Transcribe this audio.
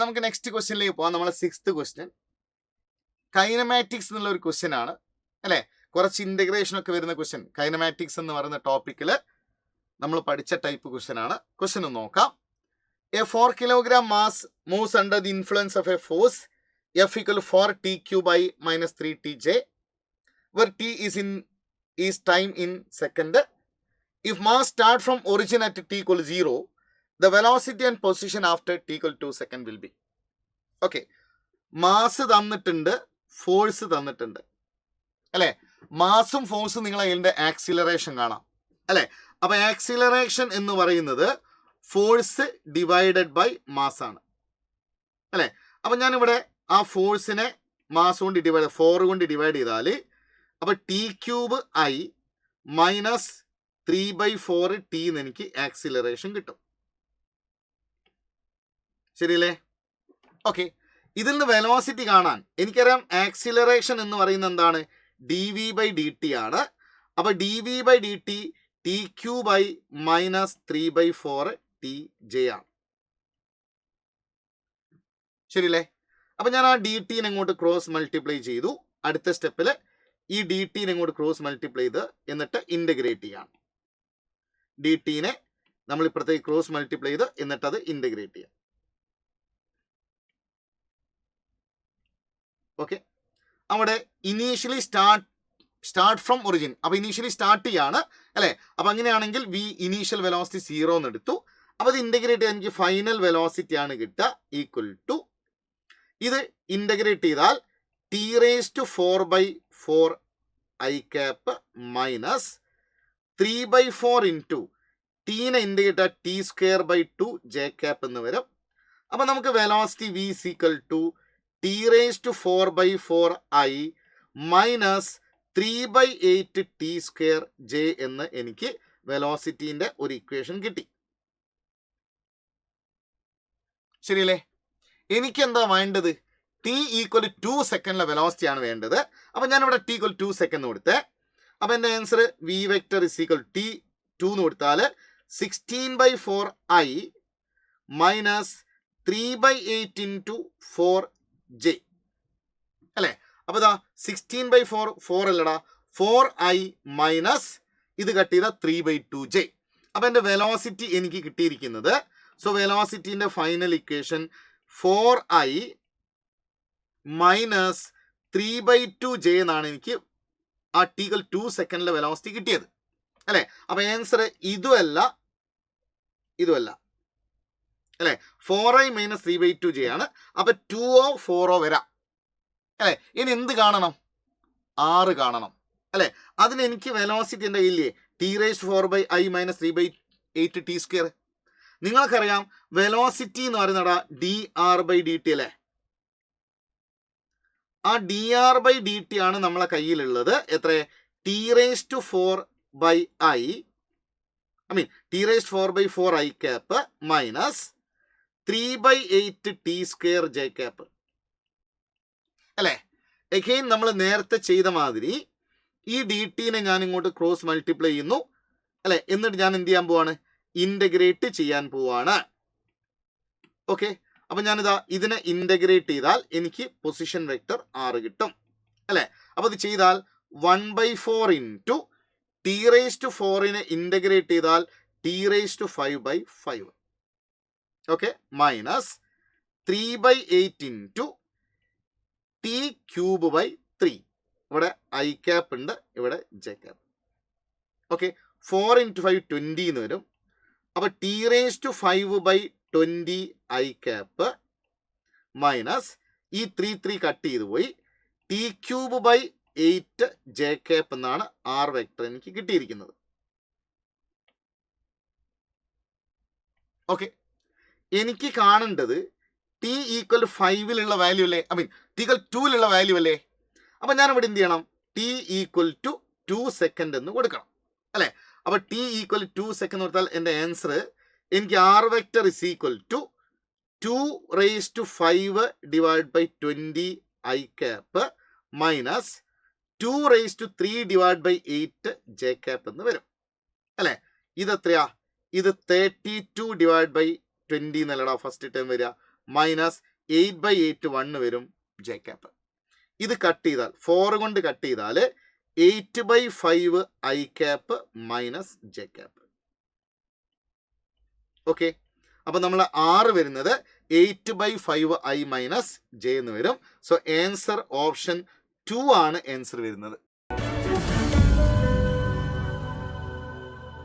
നമുക്ക് നെക്സ്റ്റ് ക്വസ്റ്റ്യനിലേക്ക് പോകാം. നമ്മളെ 6th ക്വസ്റ്റ്യൻ കൈനമാറ്റിക്സ് എന്നുള്ള ഒരു ക്വസ്റ്റ്യൻ ആണ് അല്ലേ. കുറച്ച് ഇൻ്റഗ്രേഷൻ ഒക്കെ വരുന്ന ക്വസ്റ്റ്യൻ. കൈനമാറ്റിക്സ് എന്ന് പറയുന്ന ടോപ്പിക്കിൽ നമ്മൾ പഠിച്ച ടൈപ്പ് ക്വസ്റ്റ്യൻ ആണ്. ക്വസ്റ്റ്യൻ ഒന്ന് നോക്കാം. A 4 kilogram mass moves under the influence of a force F equal 4t³ by minus 3tj, where t is time in second. If mass start from origin at t equal 0, the velocity and position after t equal 2 second will be. Okay, mass തന്നിട്ടുണ്ട്, force തന്നിട്ടുണ്ട് അല്ലേ. മാസും ഫോഴ്സും നിങ്ങൾ അതിൻ്റെ acceleration കാണാം അല്ലേ. അപ്പൊ acceleration എന്ന് പറയുന്നത് ഫോഴ്സ് ഡിവൈഡഡ് ബൈ മാസ് ആണ് അല്ലേ. അപ്പൊ ഞാനിവിടെ ആ ഫോഴ്സിനെ മാസ് കൊണ്ട് 4 കൊണ്ട് ഡിവൈഡ് ചെയ്താൽ അപ്പൊ t³ i മൈനസ് 3/4 t എന്ന് എനിക്ക് ആക്സിലറേഷൻ കിട്ടും. ശരിയല്ലേ? ഓക്കെ, ഇതിൽ നിന്ന് വെലോസിറ്റി കാണാൻ എനിക്കറിയാം ആക്സിലറേഷൻ എന്ന് പറയുന്നത് എന്താണ്, dv/dt ആണ്. അപ്പൊ dv/dt t³ മൈനസ് 3/4 tj ആണ്. ശരിയല്ലേ? അപ്പൊ ഞാൻ ആ dt അങ്ങോട്ട് ക്രോസ് മൾട്ടിപ്ലൈ ചെയ്തു. അടുത്ത സ്റ്റെപ്പിൽ ഈ dt അങ്ങോട്ട് ക്രോസ് മൾട്ടിപ്ലൈ ചെയ്ത് എന്നിട്ട് ഇന്റഗ്രേറ്റ് ചെയ്യാം. dt നമ്മൾ ഇപ്പുറത്തേക്ക് ക്രോസ് മൾട്ടിപ്ലൈ ചെയ്ത് എന്നിട്ട് അത് ഇന്റഗ്രേറ്റ് ചെയ്യാം. ഓക്കെ, അവിടെ ഇനീഷ്യലി സ്റ്റാർട്ട് ഫ്രം ഒറിജിൻ. അപ്പൊ ഇനീഷ്യലി സ്റ്റാർട്ട് ചെയ്യാണ് അല്ലെ. അപ്പൊ അങ്ങനെയാണെങ്കിൽ വി ഇനീഷ്യൽ വെലോസിറ്റി 0 എന്ന് എടുത്തു. അപ്പൊ ഇത് ഇന്റഗ്രേറ്റ് ചെയ്യാൻ എനിക്ക് ഫൈനൽ വെലോസിറ്റി ആണ് കിട്ടുക, ഈക്വൽ ടു ഇത് ഇന്റഗ്രേറ്റ് ചെയ്താൽ t⁴/4 i cap minus 3/4 into ടീനെ ഇന്റഗ്രേറ്റ് t²/2 j cap എന്ന് വരും. അപ്പൊ നമുക്ക് velocity v is equal to t⁴/4 i minus 3/8 t² j എന്ന് എനിക്ക് വെലോസിറ്റിന്റെ ഒരു ഇക്വേഷൻ കിട്ടി. ശരിയല്ലേ? എനിക്ക് എന്താ വേണ്ടത്, t = 2 സെക്കൻഡിലെ വെലോസിറ്റി ആണ് വേണ്ടത്. അപ്പൊ ഞാനിവിടെ t = 2 സെക്കൻഡ് കൊടുത്തേ. അപ്പൊ എന്റെ answer v vector is equal to t2 എന്ന് കൊടുത്താൽ 16/4 i മൈനസ് 3/8 ഇൻറ്റു 4j അല്ലേ. അപ്പൊ ഇതാ 16/4 4 അല്ലടാ 4i മൈനസ് ഇത് കട്ട് ചെയ്ത 3/2j. അപ്പൊ എന്റെ വെലോസിറ്റി എനിക്ക് കിട്ടിയിരിക്കുന്നത്, സോ വെലോസിറ്റിന്റെ final equation 4i minus 3/2j എന്നാണ് എനിക്ക് ആ t = 2 സെക്കൻഡിലെ വെലോസിറ്റി കിട്ടിയത് അല്ലെ. അപ്പൊ ആൻസർ ഇതുമല്ല അല്ലെ. 4i മൈനസ് 3/2j ആണ്. അപ്പൊ 2o 4o വരാം അല്ലെ. ഇനി എന്ത് കാണണം, 6 കാണണം അല്ലെ. അതിന് എനിക്ക് വെലോസിറ്റി എൻ്റെ ഇല്ലേ, t⁴/i മൈനസ് 3/8 t². നിങ്ങൾക്കറിയാം വെലോസിറ്റി എന്ന് പറയുന്നടാ dr/dt അല്ലേ. ആ dr/dt ആണ് നമ്മളെ കയ്യിലുള്ളത്. എത്ര, t⁴/4 i cap minus 3/8 t² j cap അല്ലേ. എഗെയിൻ നമ്മൾ നേരത്തെ ചെയ്ത മാതിരി ഈ dt ഞാൻ ഇങ്ങോട്ട് ക്രോസ് മൾട്ടിപ്ലൈ ചെയ്യുന്നു അല്ലെ. എന്നിട്ട് ഞാൻ എന്ത് ചെയ്യാൻ പോവാണ്, ഇന്റഗ്രേറ്റ് ചെയ്യാൻ പോവാണ്. ഓക്കെ, അപ്പൊ ഞാനിതാ ഇതിനെ ഇന്റഗ്രേറ്റ് ചെയ്താൽ എനിക്ക് പൊസിഷൻ വെക്ടർ 6 കിട്ടും അല്ലെ. അപ്പൊ ഇത് ചെയ്താൽ 1/4 ഇൻറ്റു t⁴ ഇന്റഗ്രേറ്റ് ചെയ്താൽ t⁵5/5 okay minus 3/8 into t³ ഇവിടെ i cap ഉണ്ട്, ഇവിടെ j cap. ഓക്കെ, 4 × 5 20 എന്ന് വരും. അപ്പൊ t⁵5/20 i cap മൈനസ് ഈ 3 കട്ട് ചെയ്ത് പോയി t³ 8 j cap എന്നാണ് r വെക്ടർ എനിക്ക് കിട്ടിയിരിക്കുന്നത്. ഓക്കെ, എനിക്ക് കാണേണ്ടത് t = 5 വാല്യൂ അല്ലേ, t = 2 വാല്യൂ അല്ലേ. അപ്പൊ ഞാൻ ഇവിടെ എന്ത് ചെയ്യണം, t = 2 സെക്കൻഡ് എന്ന് കൊടുക്കണം അല്ലെ. അപ്പൊ t = 2 സെക്കൻഡ് കൊടുത്താൽ എൻ്റെ ആൻസർ എനിക്ക് r vector is equal to 2⁵5 / 20 i cap minus 2�3 / 8 j cap എന്ന് വരും അല്ലെ. ഇത് എത്രയാ, ഇത് 32 / 20 എന്നല്ലടാ ഫസ്റ്റ് ടൈം വരിക, മൈനസ് 8/8 1 വരും ജെ ക്യാപ്പ്. ഇത് കട്ട് ചെയ്താൽ 4 കൊണ്ട് കട്ട് ചെയ്താൽ 8/5 I cap minus J cap. Okay, അപ്പൊ നമ്മൾ ആറ് വരുന്നത് 8/5 ഐ മൈനസ് ജെ എന്ന് വരും. സോ ആൻസർ ഓപ്ഷൻ 2 ആണ് ആൻസർ വരുന്നത്.